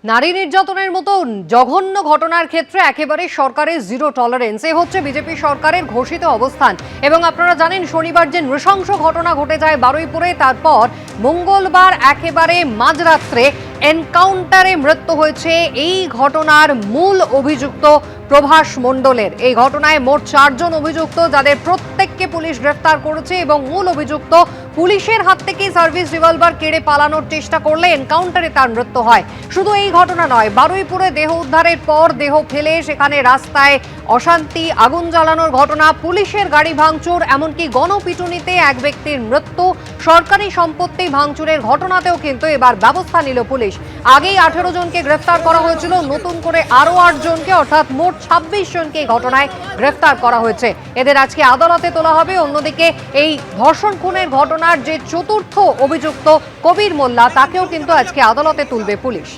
নারী নির্যাতনের মতো জঘন্য ঘটনার ক্ষেত্রে একেবারে সরকারের জিরো টলারেন্স, এ হচ্ছে বিজেপি সরকারের ঘোষিত অবস্থান। এবং আপনারা জানেন শনিবার যে নৃশংস ঘটনা ঘটে যায় বারুইপুরে, তারপর মঙ্গলবার একেবারে মাঝরাত্রে এনকাউন্টারে মৃত্যু হয়েছে এই ঘটনার মূল অভিযুক্ত প্রভাস মণ্ডলের। এই ঘটনায় মোট 4 জন অভিযুক্ত, যাদের প্রত্যেককে পুলিশ গ্রেফতার করেছে এবং মূল অভিযুক্ত পুলিশের হাত থেকে সার্ভিস রিভলভার কেড়ে পালানোর চেষ্টা করলে এনকাউন্টারে তার মৃত্যু হয়। শুধু এই ঘটনা নয়, বারুইপুরে দেহ উদ্ধারের পর দেহ ফেলে সেখানে রাস্তায় অশান্তি, আগুন জ্বালানোর ঘটনা, পুলিশের গাড়ি ভাঙচুর, এমনকি গণপিটুনিতে এক ব্যক্তির মৃত্যু, সরকারি সম্পত্তি ভাঙচুরের ঘটনাতেও কিন্তু এবার ব্যবস্থা নিল পুলিশ। আগেই 18 জনকে গ্রেফতার করা হয়েছিল, নতুন করে আরও 8 জনকে, অর্থাৎ মোট 26 জনকে এই ঘটনায় গ্রেফতার করা হয়েছে। এদের আজকে আদালতে তোলা হবে। অন্যদিকে এই ধর্ষণ খুনের ঘটনার যে চতুর্থ অভিযুক্ত কবির মোল্লা, তাকেও কিন্তু আজকে আদালতে তুলবে পুলিশ।